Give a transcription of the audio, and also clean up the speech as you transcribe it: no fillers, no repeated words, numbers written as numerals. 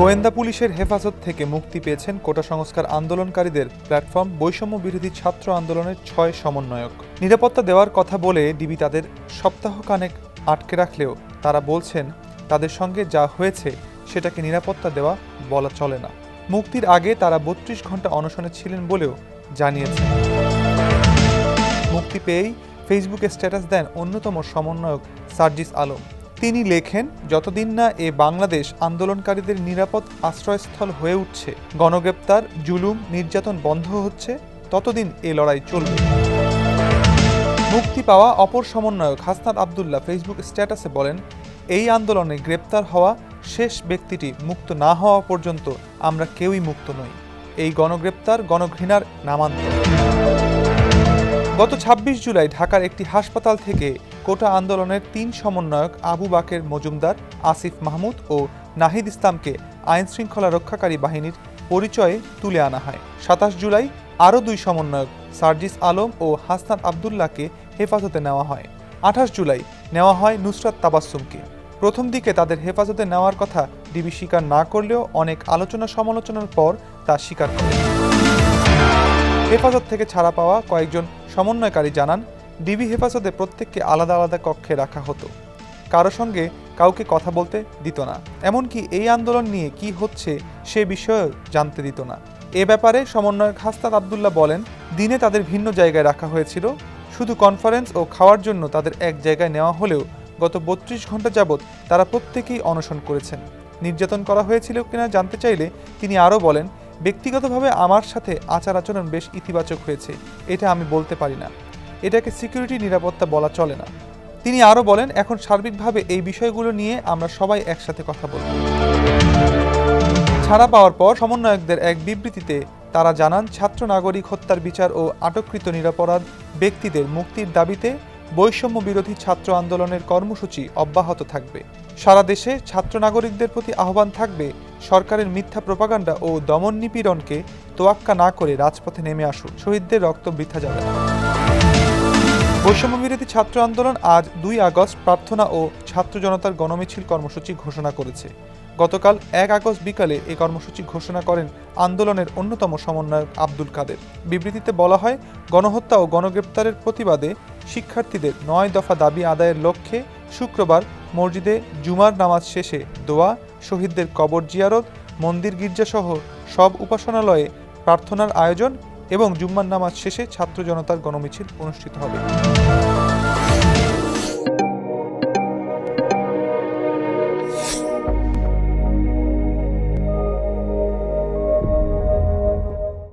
গোয়েন্দা পুলিশের হেফাজত থেকে মুক্তি পেয়েছেন কোটা সংস্কার আন্দোলনকারীদের প্ল্যাটফর্ম বৈষম্য বিরোধী ছাত্র আন্দোলনের ৬ সমন্বয়ক। নিরাপত্তা দেওয়ার কথা বলে ডিবি তাদের সপ্তাহখানেক আটকে রাখলেও তারা বলছেন তাদের সঙ্গে যা হয়েছে সেটাকে নিরাপত্তা দেওয়া বলা চলে না। মুক্তির আগে তারা ৩২ ঘন্টা অনশনে ছিলেন বলেও জানিয়েছেন। মুক্তি পেয়েই ফেসবুকে স্ট্যাটাস দেন অন্যতম সমন্বয়ক সার্জিস আলম। তিনি লেখেন, যতদিন না বাংলাদেশ আন্দোলনকারীদের নিরাপদ আশ্রয়স্থল হয়ে উঠছে, গণগ্রেপ্তার, জুলুম, নির্যাতন বন্ধ হচ্ছে, ততদিন এ লড়াই চলবে। মুক্তি পাওয়া অপর সমন্বয়ক হাসনাত আবদুল্লাহ ফেসবুক স্ট্যাটাসে বলেন, এই আন্দোলনে গ্রেপ্তার হওয়া শেষ ব্যক্তিটি মুক্ত না হওয়া পর্যন্ত আমরা কেউই মুক্ত নই। এই গণগ্রেপ্তার গণঘৃণার নামান্তর। গত ২৬ জুলাই ঢাকার একটি হাসপাতাল থেকে কোটা আন্দোলনের ৩ সমন্বয়ক আবু বাকের মজুমদার, আসিফ মাহমুদ ও নাহিদ ইসলামকে আইনশৃঙ্খলা রক্ষাকারী বাহিনীর পরিচয়ে তুলে আনা হয়। ২৭ জুলাই আরও ২ সমন্বয়ক সার্জিস আলম ও হাসনাত আবদুল্লাহকে হেফাজতে নেওয়া হয়। ২৮ জুলাই নেওয়া হয় নুসরাত তাবাসসুমকে। প্রথম দিকে তাদের হেফাজতে নেওয়ার কথা ডিবি স্বীকার না করলেও অনেক আলোচনা সমালোচনার পর তা স্বীকার করে। হেফাজত থেকে ছাড়া পাওয়া কয়েকজন সমন্বয়কারী জানান, ডিবি হেফাজতে প্রত্যেককে আলাদা আলাদা কক্ষে রাখা হতো। কারো সঙ্গে কাউকে কথা বলতে দিত না, এমনকি এই আন্দোলন নিয়ে কি হচ্ছে সে বিষয়েও জানতে দিত না। এ ব্যাপারে সমন্বয়ক হাসনাত আবদুল্লাহ বলেন, দিনে তাদের ভিন্ন জায়গায় রাখা হয়েছিল, শুধু কনফারেন্স ও খাওয়ার জন্য তাদের এক জায়গায় নেওয়া হলেও গত ৩২ ঘন্টা যাবৎ তারা প্রত্যেকেই অনশন করেছেন। নির্যাতন করা হয়েছিল কিনা জানতে চাইলে তিনি আরও বলেন, ব্যক্তিগতভাবে আমার সাথে আচার আচরণ বেশ ইতিবাচক হয়েছে, এটা আমি বলতে পারি না, এটাকে সিকিউরিটি নিরাপত্তা বলা চলে না। তিনি আরও বলেন, এখন সার্বিকভাবে এই বিষয়গুলো নিয়ে আমরা সবাই একসাথে কথা বলব। ছাড়া পাওয়ার পর সমন্বয়কদের এক বিবৃতিতে তারা জানান, ছাত্র নাগরিক হত্যার বিচার ও আটককৃত নিরপরাধ ব্যক্তিদের মুক্তির দাবিতে বৈষম্য বিরোধী ছাত্র আন্দোলনের কর্মসূচি অব্যাহত থাকবে। সারা দেশে ছাত্র নাগরিকদের প্রতি আহ্বান থাকবে, সরকারের মিথ্যা প্রোপাগান্ডা ও দমন নিপীড়নকে তোয়াক্কা না করে রাজপথে নেমে আসুন, শহীদদের রক্ত বৃথা যাবে না। বৈষম্য বিরোধী ছাত্র আন্দোলন আজ ২ আগস্ট প্রার্থনা ও ছাত্র জনতার গণমিছিল কর্মসূচি ঘোষণা করেছে। গতকাল ১ আগস্ট বিকালে এই কর্মসূচি ঘোষণা করেন আন্দোলনের অন্যতম সমন্বয়ক আব্দুল কাদের। বিবৃতিতে বলা হয়, গণহত্যা ও গণগ্রেপ্তারের প্রতিবাদে শিক্ষার্থীদের ৯ দফা দাবি আদায়ের লক্ষ্যে শুক্রবার মসজিদে জুমার নামাজ শেষে দোয়া, শহীদদের কবর জিয়ারত, মন্দির গির্জাসহ সব উপাসনালয়ে প্রার্থনার আয়োজন এবং জুম্মার নামাজ শেষে ছাত্র জনতার গণমিছিল অনুষ্ঠিত হবে।